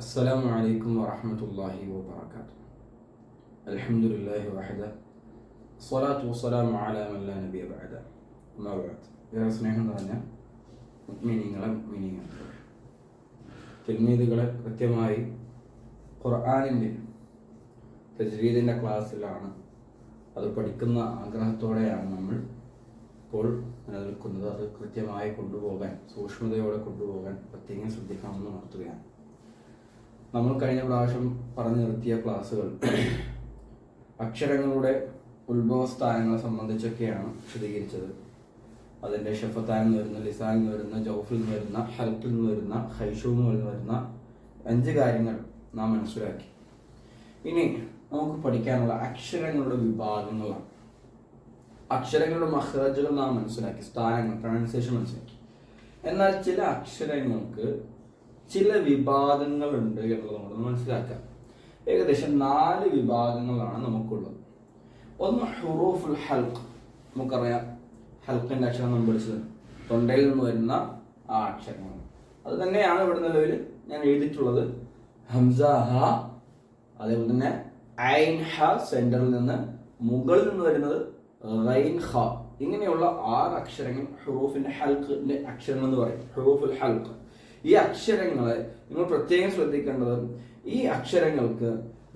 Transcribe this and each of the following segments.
അസ്സലാമു അലൈക്കും വറഹ്മത്തുള്ളാഹി വബറകാതുഹു. അൽഹംദുലില്ലാഹി വഹദ സ്വലാത്തു വസ്സലാമു അലാ മൻ ലാ നബിയ ബഅദ. അമ്മാ ബഅദ്. ഏറെ സ്നേഹം നിറഞ്ഞ മുഅ്മിനീങ്ങളെ തിൽമീദുകളെ കൃത്യമായി ഖുർആനിൻ്റെ തജ്വീദിൻ്റെ ക്ലാസ്സിലാണ്. അത് പഠിക്കുന്ന ആഗ്രഹത്തോടെയാണ് നമ്മൾ ഇപ്പോൾ നിലനിൽക്കുന്നത്. അത് കൃത്യമായി കൊണ്ടുപോകാൻ, സൂക്ഷ്മതയോടെ കൊണ്ടുപോകാൻ പ്രത്യേകം ശ്രദ്ധിക്കണമെന്ന് ഉണർത്തുകയാണ്. നമ്മൾ കഴിഞ്ഞ പ്രാവശ്യം പറഞ്ഞു നിർത്തിയ ക്ലാസ്സുകൾ അക്ഷരങ്ങളുടെ ഉത്ഭവസ്ഥാനങ്ങളെ സംബന്ധിച്ചൊക്കെയാണ് വിശദീകരിച്ചത്. അതിൻ്റെ ഷഫത്താൻ എന്ന് വരുന്ന, ലിസാൻ എന്ന് വരുന്ന, ജൗഫിൽ നിന്ന് വരുന്ന, ഹൽക്കിൽ നിന്ന് വരുന്ന, ഹൈഷൂമിൽ നിന്ന് വരുന്ന 5 കാര്യങ്ങൾ നാം മനസ്സിലാക്കി. ഇനി നമുക്ക് പഠിക്കാനുള്ള അക്ഷരങ്ങളുടെ വിഭാഗങ്ങളാണ്. അക്ഷരങ്ങളുടെ മഖ്റജുകൾ നാം മനസ്സിലാക്കി, സ്ഥാനങ്ങൾ, പ്രൊനൗൺസിയേഷൻ മനസ്സിലാക്കി. എന്നാൽ ചില അക്ഷരങ്ങൾക്ക് ചില വിഭാഗങ്ങളുണ്ട് എന്നുള്ളത് നമ്മൾ മനസ്സിലാക്കാം. ഏകദേശം 4 വിഭാഗങ്ങളാണ് നമുക്കുള്ളത്. ഒന്ന് ഹുറൂഫുൽ ഹൽഖ്. നമുക്കറിയാം, ഹൽക്കിന്റെ അക്ഷരം നമ്മൾ പഠിച്ചത് തൊണ്ടയിൽ നിന്ന് വരുന്ന ആ അക്ഷരങ്ങൾ. അത് തന്നെയാണ് ഇവിടെ നിലവിൽ ഞാൻ എഴുതിയിട്ടുള്ളത്. ഹംസ, ഹ, അതേപോലെ തന്നെ ഐൻ, ഹ, സെന്ററിൽ നിന്ന് മുകളിൽ നിന്ന് വരുന്നത് ഗൈൻ, ഹ. ഇങ്ങനെയുള്ള 6 അക്ഷരങ്ങൾ ഹുറൂഫിന്റെ ഹൽക്കിന്റെ അക്ഷരങ്ങൾ എന്ന് പറയും. ഹുറൂഫുൽ ഹൽഖ്. ഈ അക്ഷരങ്ങളെ നിങ്ങൾ പ്രത്യേകം ശ്രദ്ധിക്കേണ്ടത്, ഈ അക്ഷരങ്ങൾക്ക്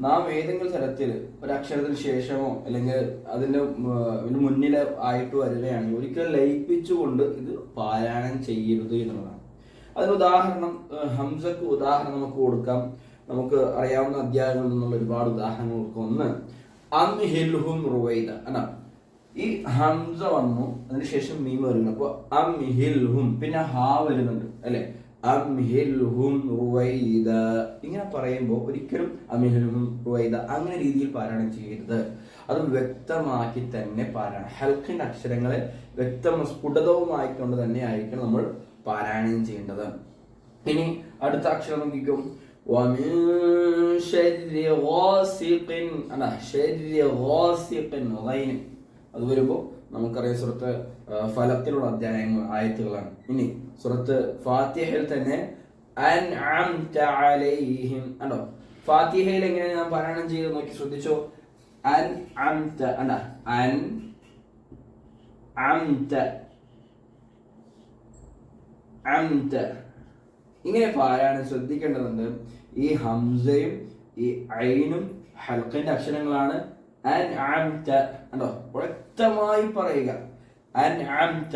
നാം ഏതെങ്കിലും തരത്തിൽ ഒരു അക്ഷരത്തിന് ശേഷമോ അല്ലെങ്കിൽ അതിൻ്റെ മുന്നിലോ ആയിട്ട് വരികയാണെങ്കിൽ ഒരിക്കലും ലയിപ്പിച്ചുകൊണ്ട് ഇത് പാരായണം ചെയ്യരുത് എന്നുള്ളതാണ്. അതിന് ഉദാഹരണം, ഹംസക്ക് ഉദാഹരണം നമുക്ക് കൊടുക്കാം. നമുക്ക് അറിയാവുന്ന അധ്യായങ്ങളിൽ നിന്നുള്ള ഒരുപാട് ഉദാഹരണങ്ങൾ കൊടുക്കാം. ഒന്ന് അംഹിൽഹും റുവൈദ അല്ല, ഈ ഹംസ വന്നു, അതിനുശേഷം മീം വരുന്നു. അപ്പോൾ അംഹിൽഹും, പിന്നെ ഹാ വരുന്നുണ്ട് അല്ലെ, അംഹിൽഹും റുവൈദ. ഇങ്ങനെ പറയുമ്പോൾ ഒരിക്കലും അംഹിൽഹും റുവൈദ അങ്ങനെ രീതിയിൽ പാരായണം ചെയ്യരുത്. അത് വ്യക്തമാക്കി തന്നെ പാരായണം. ഹൽക്കിന്റെ അക്ഷരങ്ങളെ വ്യക്തവും സ്ഫുടതവുമായിക്കൊണ്ട് തന്നെ ആയിരിക്കണം നമ്മൾ പാരായണം ചെയ്യേണ്ടത്. ഇനി അടുത്ത അക്ഷരം നോക്കിക്കും. അത് വരുമ്പോൾ നമുക്കറിയാം സൂറത്ത് ഫലത്തിലുള്ള അധ്യായങ്ങൾ, ആയത്തുകളാണ്. ഇനി സൂറത്ത് ഫാത്തിഹയിൽ തന്നെ അൻഅംത അലൈഹിം ആണോ. ഫാത്തിഹയിൽ എങ്ങനെയാണ് ഞാൻ പാരായണം ചെയ്ത് നോക്കി ശ്രദ്ധിച്ചോ. അൻഅംത അല്ല, അൻഅംത അംത ഇങ്ങനെ പാരായണം ശ്രദ്ധിക്കേണ്ടതുണ്ട്. ഈ ഹംസയും ഈ ഐനും ഹൽക്കിന്റെ അക്ഷരങ്ങളാണ്. അൻഅംത ആണോ, വ്യക്തമായി പറയുക. അൻഅംത.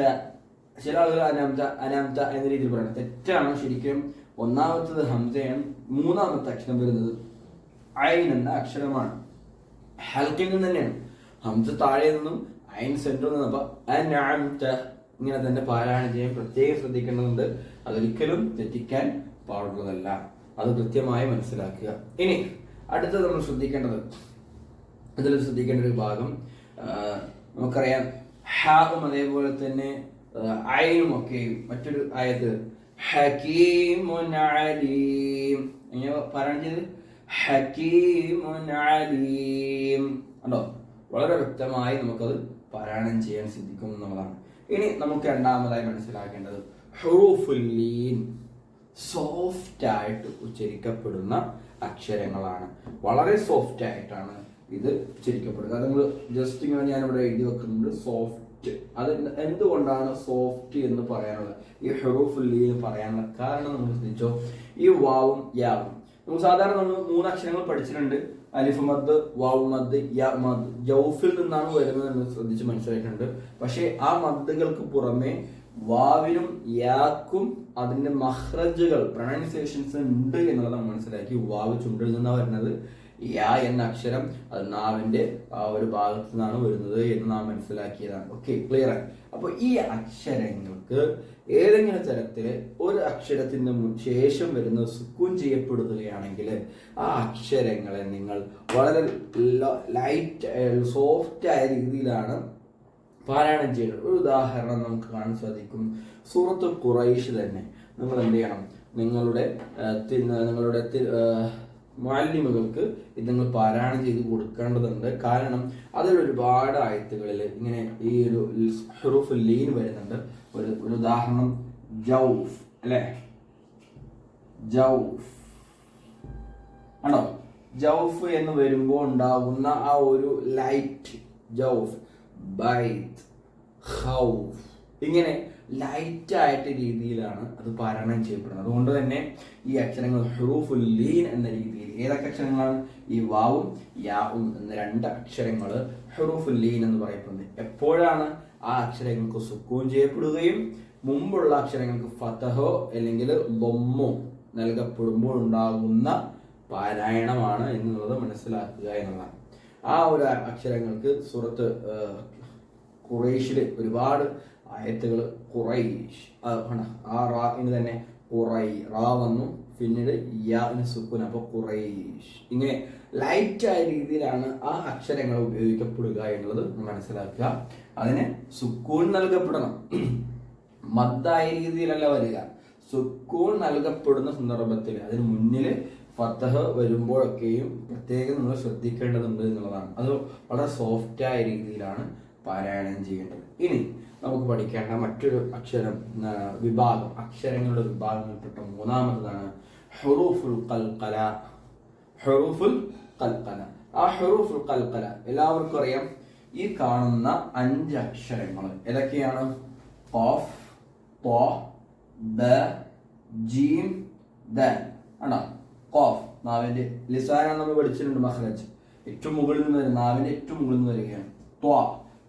ചില ആളുകൾ അനംത അനംത എന്ന രീതിയിൽ പറയണം. തെറ്റാണ്. ശരിക്കും ഒന്നാമത്തത് ഹംസയാണ്, മൂന്നാമത്തെ അക്ഷരം വരുന്നത് ഐൻ എന്ന അക്ഷരമാണ്. ഹൽക്കിൽ നിന്ന് തന്നെയാണ്. ഹംസ താഴെ നിന്നും ഐൻ സെന്ററിൽ നിന്നും. അപ്പൊ അൻഅംത ഇങ്ങനെ തന്നെ പാരായണം ചെയ്യാൻ പ്രത്യേകം ശ്രദ്ധിക്കേണ്ടതുണ്ട്. അതൊരിക്കലും തെറ്റിക്കാൻ പാടുള്ളതല്ല. അത് കൃത്യമായി മനസ്സിലാക്കുക. ഇനി അടുത്തത് നമ്മൾ ശ്രദ്ധിക്കേണ്ടത്, ഇതിൽ ശ്രദ്ധിക്കേണ്ട ഒരു ഭാഗം, നമുക്കറിയാം ഹാവും അതേപോലെ തന്നെ ഐനും ഒക്കെയും. മറ്റൊരു ആയത്ത് ഹകീമുൻ അലീം. എങ്ങനെ പാരായണം ചെയ്ത്? ഹകീമുൻ അലീം. കണ്ടോ, വളരെ വ്യക്തമായി നമുക്കത് പാരായണം ചെയ്യാൻ സിദ്ധിക്കും എന്നുള്ളതാണ്. ഇനി നമുക്ക് രണ്ടാമതായി മനസ്സിലാക്കേണ്ടത് ഹുറൂഫുൽ ലീൻ. സോഫ്റ്റ് ആയിട്ട് ഉച്ചരിക്കപ്പെടുന്ന അക്ഷരങ്ങളാണ്. വളരെ സോഫ്റ്റ് ആയിട്ടാണ് ഇത് ഉച്ചരിക്കപ്പെടുക. അത് നമ്മൾ ജസ്റ്റ് ഇങ്ങനെ ഞാനിവിടെ എഴുതി വെക്കുന്നുണ്ട്, സോഫ്റ്റ്. അത് എന്തുകൊണ്ടാണ് സോഫ്റ്റ് എന്ന് പറയാനുള്ളത്, ഈ ഹുറൂഫുൽ ലീൻ പറയാനുള്ള കാരണം നമ്മൾ ശ്രദ്ധിച്ചോ. ഈ വാവും യാവും നമ്മൾ സാധാരണ നമ്മൾ 3 അക്ഷരങ്ങൾ പഠിച്ചിട്ടുണ്ട്. അലിഫ് മദ്, വാവ് മദ്, യാ മദ്. ജൗഫിൽ നിന്നാണ് വരുന്നത് എന്ന് ശ്രദ്ധിച്ച് മനസ്സിലായിട്ടുണ്ട്. പക്ഷേ ആ മദ്ദുകൾക്ക് പുറമെ വാവിനും യാക്കും അതിന്റെ മഖ്റജുകൾ, പ്രൊനൗൺസിയേഷൻസ് ഉണ്ട് എന്നുള്ളത് നമ്മൾ മനസ്സിലാക്കി. വാവ് ചുണ്ടിൽ നിന്നാണ് വരുന്നത്. യാ എന്ന അക്ഷരം അത് നാവിന്റെ ആ ഒരു ഭാഗത്തു നിന്നാണ് വരുന്നത് എന്ന് നാം മനസ്സിലാക്കിയതാണ്. ഓക്കെ, ക്ലിയർ ആയി. അപ്പൊ ഈ അക്ഷരങ്ങൾക്ക് ഏതെങ്കിലും തരത്തില് ഒരു അക്ഷരത്തിന് ശേഷം വരുന്നത് സുക്കൂൻ ചെയ്യപ്പെടുകയാണെങ്കിൽ ആ അക്ഷരങ്ങളെ നിങ്ങൾ വളരെ ലൈറ്റ് സോഫ്റ്റ് ആയ രീതിയിലാണ് പാരായണം ചെയ്യുന്നത്. ഒരു ഉദാഹരണം നമുക്ക് കാണാൻ സാധിക്കും. സൂറത്ത് ഖുറൈശ് തന്നെ നിങ്ങൾ എന്ത് ചെയ്യണം, നിങ്ങളുടെ മുഅല്ലിമുകൾക്ക് ഇത് നിങ്ങൾ പാരായണം ചെയ്ത് കൊടുക്കേണ്ടതുണ്ട്. കാരണം അതിൽ ഒരുപാട് ആയത്തുകളിൽ ഇങ്ങനെ ഈ ഒരു ഹുറൂഫുൽ ലീൻ വരുന്നുണ്ട്. ഒരു ഉദാഹരണം ജൗഫ് അല്ലെ, ജൗഫ് ആണോ? ജൗഫ് എന്ന് വരുമ്പോൾ ഉണ്ടാകുന്ന ആ ഒരു ലൈറ്റ്, ജൗഫ്, ബൈത്ത്, ഖൗഫ്, ഇങ്ങനെ ലൈറ്റ് ആയിട്ട് രീതിയിലാണ് അത് പാരായണം ചെയ്യപ്പെടുന്നത്. അതുകൊണ്ട് തന്നെ ഈ അക്ഷരങ്ങൾ ഹുറൂഫുൽ ലീൻ എന്ന രീതിയിൽ, ഏതൊക്കെ അക്ഷരങ്ങളാണ്? ഈ വാവും യാവും എന്ന 2 അക്ഷരങ്ങൾ ഹുറൂഫുൽ ലീൻ എന്ന് പറയപ്പെടുന്നത്. എപ്പോഴാണ് ആ അക്ഷരങ്ങൾക്ക് സുക്കൂൻ ചെയ്യപ്പെടുകയും മുമ്പുള്ള അക്ഷരങ്ങൾക്ക് ഫതഹോ അല്ലെങ്കിൽ ദമ്മോ നൽകപ്പെടുമ്പോൾ ഉണ്ടാകുന്ന പാരായണമാണ് എന്നുള്ളത് മനസ്സിലാക്കുക എന്നുള്ളതാണ്. ആ ഒരു അക്ഷരങ്ങൾക്ക് സൂറത്ത് ഖുറൈശിൽ ഒരുപാട് ആയത്തുകൾ, ഖുറൈശ് ആ റാഇന് തന്നെ ഖുറൈ, റാ വന്നു, പിന്നീട് യാന് സുക്കൂൻ, അപ്പോൾ ഖുറൈശ്. ഇങ്ങനെ ലൈറ്റായ രീതിയിലാണ് ആ അക്ഷരങ്ങൾ ഉപയോഗിക്കപ്പെടുക എന്നുള്ളത് മനസ്സിലാക്കുക. അതിന് സുക്കൂൻ നൽകപ്പെടണം, മദ്ദായ രീതിയിലല്ല വരിക. സുക്കൂൻ നൽകപ്പെടുന്ന സന്ദർഭത്തിൽ അതിന് മുന്നിൽ ഫതഹ് വരുമ്പോഴൊക്കെയും പ്രത്യേകം നമ്മൾ ശ്രദ്ധിക്കേണ്ടതുണ്ട് എന്നുള്ളതാണ്. അത് വളരെ സോഫ്റ്റായ രീതിയിലാണ് പാരായണം ചെയ്യേണ്ടത്. ഇനി നമുക്ക് പഠിക്കേണ്ട മറ്റൊരു വിഭാഗം, അക്ഷരങ്ങളുടെ വിഭാഗങ്ങളിൽപ്പെട്ട 3ാമതാണ് ഹുറൂഫുൽ ഖൽഖല. ഹുറൂഫുൽ ഖൽഖല, ആ ഹുറൂഫുൽ ഖൽഖല എല്ലാവർക്കും അറിയാം. ഈ കാണുന്ന 5 അക്ഷരങ്ങൾ ഏതൊക്കെയാണ്? ഖാഫ്, ത്വ, ബ, ജീം, ദാൽ. ആണോ? ഖാഫ് നാവിന്റെ ലിസാനാണ്, നമ്മൾ പഠിച്ചിട്ടുണ്ട്. മഖ്റജ് ഏറ്റവും മുകളിൽ നിന്ന് വരും, നാവിന്റെ ഏറ്റവും മുകളിൽ നിന്ന് വരികയാണ്. ത്വ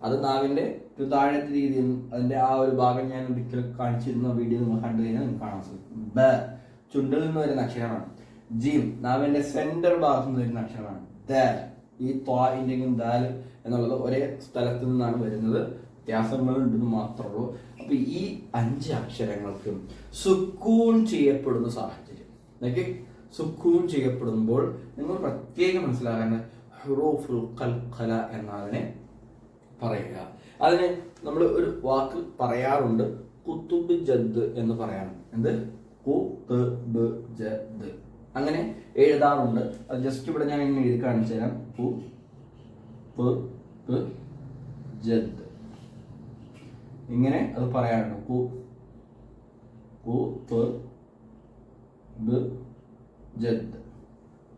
അത് നാവിന്റെ താഴത്തെ രീതിയിൽ, അതിന്റെ ആ ഒരു ഭാഗം ഞാൻ ഒരിക്കൽ കാണിച്ചിരുന്ന വീഡിയോ നിങ്ങൾ കണ്ടു കഴിഞ്ഞാൽ നിങ്ങൾക്ക് കാണാൻ സാധിക്കും. ബ ചുണ്ടിൽ നിന്ന് വരുന്ന അക്ഷരമാണ്. ജീം നാവിന്റെ സെന്റർ ഭാഗത്ത് നിന്ന് വരുന്ന അക്ഷരമാണ്. ദാൽ ഈ ത്വാഇന്റെയും ദാൽ എന്നുള്ളത് ഒരേ സ്ഥലത്ത് നിന്നാണ് വരുന്നത്, വ്യത്യാസങ്ങൾ ഉണ്ടെന്ന് മാത്രമേ ഉള്ളൂ. അപ്പൊ ഈ 5 അക്ഷരങ്ങൾക്ക് സുക്കൂൻ ചെയ്യപ്പെടുന്ന സാഹചര്യം, സുക്കൂൻ ചെയ്യപ്പെടുമ്പോൾ നിങ്ങൾ പ്രത്യേകം മനസ്സിലാക്കേണ്ട ഹുറൂഫുൽ ഖൽഖല എന്നതിനെ പറയുക. അതിന് നമ്മൾ ഒരു വാക്ക് പറയാറുണ്ട്, കുത്തുബ് ജദ് എന്ന് പറയാറുണ്ട്. എന്ത്? കുത്തുബ് ജദ് അങ്ങനെ എഴുതാറുണ്ട്. അത് ജസ്റ്റ് ഇവിടെ ഞാൻ ഇങ്ങനെ എഴുതി കാണിച്ചു തരാം. ജദ് ഇങ്ങനെ അത് പറയാറുണ്ട്. ജദ്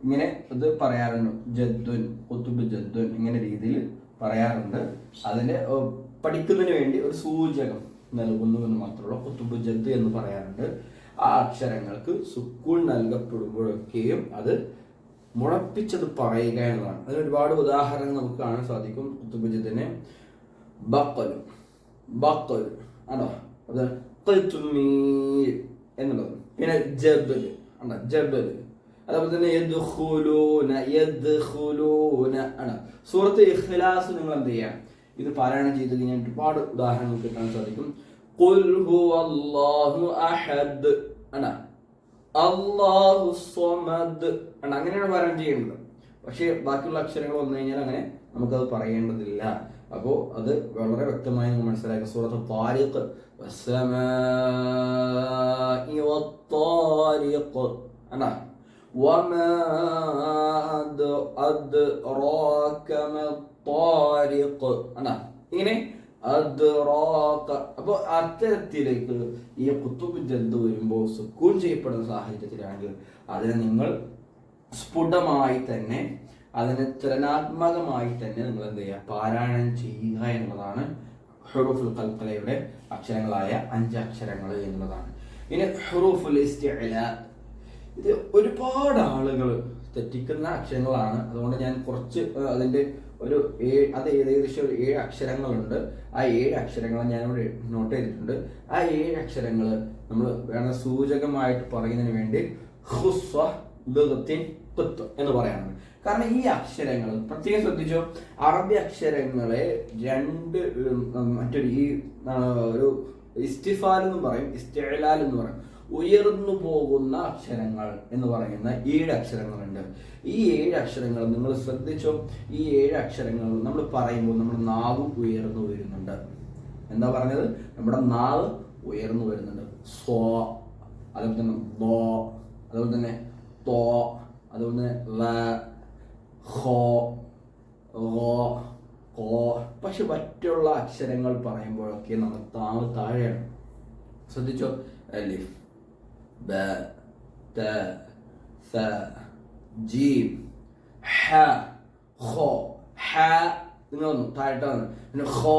ഇങ്ങനെ അത് പറയാറുണ്ട്. ജദ്ദുൻ, കുത്തുബ് ജദ്ദുൻ ഇങ്ങനെ രീതിയിൽ പറയാറുണ്ട്. അതിന്റെ പഠിക്കുന്നതിന് വേണ്ടി ഒരു സൂചകം നൽകുന്നു എന്ന് മാത്രമുള്ള കുത്തുബ് ജദ് എന്ന് പറയാറുണ്ട്. ആ അക്ഷരങ്ങൾക്ക് സുക്കൂൻ നൽകപ്പെടുമ്പോഴൊക്കെയും അത് മുളപ്പിച്ചത് പറയുക എന്നതാണ്. അതിന് ഒരുപാട് ഉദാഹരണങ്ങൾ നമുക്ക് കാണാൻ സാധിക്കും. കുത്തുബ് ജദ്ദിനെ ബഖലു, ബഖലു ആണോ? അത് ഖൽതുമീർ എന്നുള്ളത്. പിന്നെ ജബൽ ആണോ? ജബൽ. അതേപോലെ തന്നെ യദ്ഖുലൂന, യദ്ഖുലൂന ആണ്. സൂറത്ത് ഇഖ്ലാസ് നിങ്ങൾ എന്ത് ചെയ്യാം, ഇത് പാരായണം ചെയ്ത് കഴിഞ്ഞാൽ ഒരുപാട് ഉദാഹരണങ്ങൾ കിട്ടാൻ സാധിക്കും. ഖുൽ ഹുവല്ലാഹു അഹദ് ആണ്, അല്ലാഹു സ്വമദ് ആണ്. അങ്ങനെയാണ് പാരായണം ചെയ്യേണ്ടത്. പക്ഷേ ബാക്കിയുള്ള അക്ഷരങ്ങൾ വന്നു കഴിഞ്ഞാൽ അങ്ങനെ നമുക്കത് പറയേണ്ടതില്ല. അപ്പോൾ അത് വളരെ വ്യക്തമായി നിങ്ങൾ മനസ്സിലാക്കുക. സൂറത്ത് താരിഖ്, വസ്സമാഇ വത്താരിഖ് ആണ്. വമാ അദ്റാക മത്താരിഖ് ആണ്. ഇങ്ങനെ അപ്പോൾ അത്തരത്തിലേക്ക് ഈ കുത്തുബ് ജദ് വരുമ്പോൾ സുക്കൂൻ ചെയ്യപ്പെടുന്ന സാഹചര്യത്തിലാണെങ്കിൽ അതിനെ നിങ്ങൾ സ്ഫുടമായി തന്നെ, അതിന് ചലനാത്മകമായി തന്നെ നിങ്ങൾ എന്ത് ചെയ്യുക, പാരായണം ചെയ്യുക എന്നുള്ളതാണ് ഹുറൂഫുൽ ഖൽഖലയുടെ അക്ഷരങ്ങളായ 5 അക്ഷരങ്ങൾ എന്നുള്ളതാണ്. ഇനി ഹുറൂഫുൽ ഇസ്തിഅല, ഇത് ഒരുപാട് ആളുകൾ തെറ്റിക്കുന്ന അക്ഷരങ്ങളാണ്. അതുകൊണ്ട് ഞാൻ കുറച്ച് അതിൻ്റെ ഒരു ഏകദേശം ഒരു 7 അക്ഷരങ്ങളുണ്ട്. ആ 7 അക്ഷരങ്ങൾ ഞാനിവിടെ നോട്ട് ചെയ്തിട്ടുണ്ട്. ആ 7 അക്ഷരങ്ങൾ നമ്മൾ വേണം സൂചകമായിട്ട് പറയുന്നതിന് വേണ്ടി ഹുസ്വ ലഗത്തിൻ ഖത്ത് എന്ന് പറയാറുണ്ട്. കാരണം ഈ അക്ഷരങ്ങൾ പ്രത്യേകം ശ്രദ്ധിച്ചോ, അറബി അക്ഷരങ്ങളെ മറ്റൊരു ഈ ഒരു ഇസ്തിഫാൽ എന്ന് പറയും, ഇസ്തിഅലാൽ എന്ന് പറയും, ഉയർന്നു പോകുന്ന അക്ഷരങ്ങൾ എന്ന് പറയുന്ന 7 അക്ഷരങ്ങളുണ്ട്. ഈ 7 അക്ഷരങ്ങൾ നിങ്ങൾ ശ്രദ്ധിച്ചോ, ഈ 7 അക്ഷരങ്ങൾ നമ്മൾ പറയുമ്പോൾ നമ്മുടെ നാവ് ഉയർന്നു വരുന്നുണ്ട്. എന്താ പറഞ്ഞത്? നമ്മുടെ നാവ് ഉയർന്നു വരുന്നുണ്ട്. സ്വ, അതുപോലെ തന്നെ ദോ, അതുപോലെ തന്നെ തോ, അതുപോലെ തന്നെ ല, ഹോ, റോ, കോ. പക്ഷെ മറ്റുള്ള അക്ഷരങ്ങൾ പറയുമ്പോഴൊക്കെ നമ്മൾ നാവ് താഴെയാണ്. ശ്രദ്ധിച്ചോ, അലിഫ്, ബ, ത, സ, ജീം, ഹ, ഖോ. ഹ നിങ്ങൾ താഴോട്ട് വന്നു. പിന്നെ ഖോ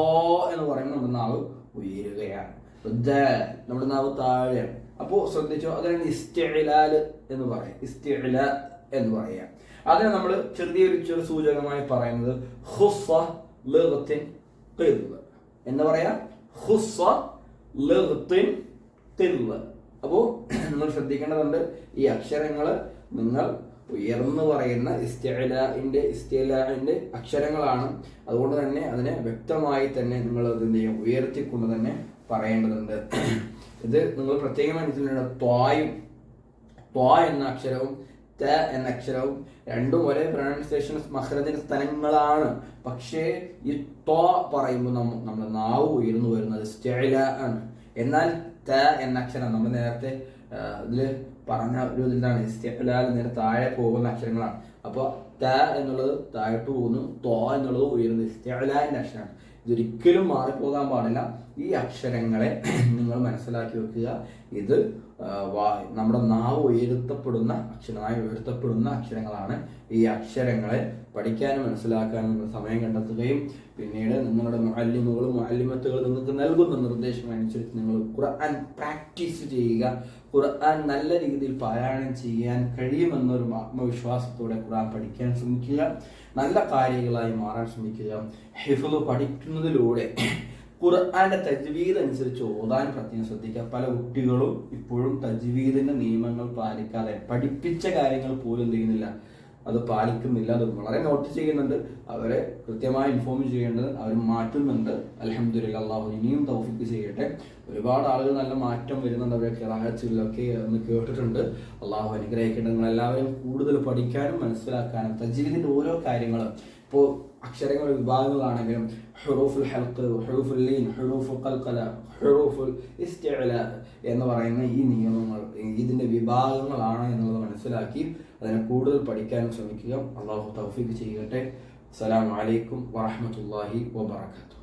എന്ന് പറയുമ്പോൾ നമ്മുടെ നാവ് ഉയരുകയാണ്. നമ്മുടെ നാവ് താഴെയാണ്. അപ്പോൾ ശ്രദ്ധിച്ചോ, അതിനാണ് ഇസ്തിഅ്ലാൽ എന്ന് പറയും. ഇസ്തിഅ്ല എന്ന് പറയാം. അതിനെ നമ്മൾ ചെറിയ സൂചകമായി പറയുന്നത് ഖുസ്സ ലഗ്തിൻ ഖില്ല എന്ന് പറയാം. ഖുസ്സ ലഗ്തിൻ ഖില്ല. അപ്പോൾ നിങ്ങൾ ശ്രദ്ധിക്കേണ്ടതുണ്ട്, ഈ അക്ഷരങ്ങൾ നിങ്ങൾ ഉയർന്നു പറയുന്ന ഇസ്തിഅ്ലാഇന്റെ അക്ഷരങ്ങളാണ്. അതുകൊണ്ട് തന്നെ അതിനെ വ്യക്തമായി തന്നെ നിങ്ങൾ അതിൻ്റെ ഉയർത്തിക്കൊണ്ട് തന്നെ പറയേണ്ടതുണ്ട്. ഇത് നിങ്ങൾ പ്രത്യേകം മനസ്സിലാക്കണം. ത്വാ എന്ന അക്ഷരവും ത എന്ന അക്ഷരവും രണ്ടും ഒരേ പ്രൊനൗൺസിയേഷൻ മഖ്റജിന്റെ സ്ഥലങ്ങളാണ്. പക്ഷേ ഈ ത്വാ പറയുമ്പോൾ നമ്മുടെ നാവ് ഉയർന്നു വരുന്നത് ഇസ്തിഅ്ല ആണ്. എന്നാൽ ത എന്ന അക്ഷരം നമ്മൾ നേരത്തെ ഇതിൽ പറഞ്ഞ ഒരു ഇതിലാണ്, ഇസ്തിഅ്ലാൽ നേരെ താഴെ പോകുന്ന അക്ഷരങ്ങളാണ്. അപ്പോൾ ത എന്നുള്ളത് താഴോട്ട് പോകുന്നു, ത്വാ എന്നുള്ളത് ഉയരുന്നത് ഇസ്തിഅ്ലാന്റെ അക്ഷരമാണ്. ഇതൊരിക്കലും മാറിപ്പോകാൻ പാടില്ല. ഈ അക്ഷരങ്ങളെ നിങ്ങൾ മനസ്സിലാക്കി വെക്കുക. ഇത് നമ്മുടെ നാവ് ഉയർത്തപ്പെടുന്ന അക്ഷരങ്ങളാണ്. ഈ അക്ഷരങ്ങളെ പഠിക്കാനും മനസ്സിലാക്കാനും നിങ്ങൾ സമയം കണ്ടെത്തുകയും പിന്നീട് നിങ്ങളുടെ മുഅല്ലിമുകളും മുഅല്ലിമത്തുകളും നിങ്ങൾക്ക് നൽകുന്ന നിർദ്ദേശങ്ങൾ അനുസരിച്ച് നിങ്ങൾ ഖുർആൻ പ്രാക്ടീസ് ചെയ്യുക. ഖുർആൻ നല്ല രീതിയിൽ പാരായണം ചെയ്യാൻ കഴിയുമെന്നൊരു ആത്മവിശ്വാസത്തോടെ ഖുർആൻ പഠിക്കാൻ ശ്രമിക്കുക. നല്ല കാര്യങ്ങളായി മാറാൻ ശ്രമിക്കുക. ഹിഫ്ള് പഠിക്കുന്നതിലൂടെ ഖുർആന്റെ തജ്വീദ് അനുസരിച്ച് ഓതാൻ പ്രത്യേകം ശ്രദ്ധിക്കുക. പല കുട്ടികളും ഇപ്പോഴും തജ്വീദിന്റെ നിയമങ്ങൾ പാലിക്കാതെ പഠിപ്പിച്ച കാര്യങ്ങൾ പോലും എന്ത് ചെയ്യുന്നില്ല, അത് പാലിക്കുന്നില്ല. അത് വളരെ നോട്ട് ചെയ്യുന്നുണ്ട്. അവരെ കൃത്യമായി ഇൻഫോം ചെയ്യേണ്ടത് അവർ മാറ്റുന്നുണ്ട്. അൽഹംദുലില്ലാഹ്, അള്ളാഹു ഇനിയും തൗഫീഖ് ചെയ്യട്ടെ. ഒരുപാട് ആളുകൾ നല്ല മാറ്റം വരുന്നുണ്ട്. അവരെ ഖിറാഅത്തിലൊക്കെ എന്ന് കേട്ടിട്ടുണ്ട്. അള്ളാഹു അനുഗ്രഹിക്കട്ടെ. നിങ്ങളെല്ലാവരും കൂടുതൽ പഠിക്കാനും മനസ്സിലാക്കാനും തജ്വീദിന്റെ ഓരോ കാര്യങ്ങളും, ഇപ്പോൾ അക്ഷരങ്ങൾ വിഭാഗങ്ങളാണെങ്കിലും ഹുറൂഫുൽ ഹൽഖ്, ഹുറൂഫുൽ ലീൻ, ഹുറൂഫുൽ ഖൽഖല, ഹുറൂഫുൽ ഇസ്തിഅ്ലാ എന്ന് പറയുന്ന ഈ നിയമങ്ങൾ ഇതിന്റെ വിഭാഗങ്ങളാണ് എന്നുള്ളത് മനസ്സിലാക്കി അതിനെ കൂടുതൽ പഠിക്കാനും ശ്രമിക്കുക. അള്ളാഹു തൗഫീഖ് ചെയ്യട്ടെ. അസ്സലാമു അലൈക്കും വറഹ്മത്തുള്ളാഹി വബറകാതുഹു.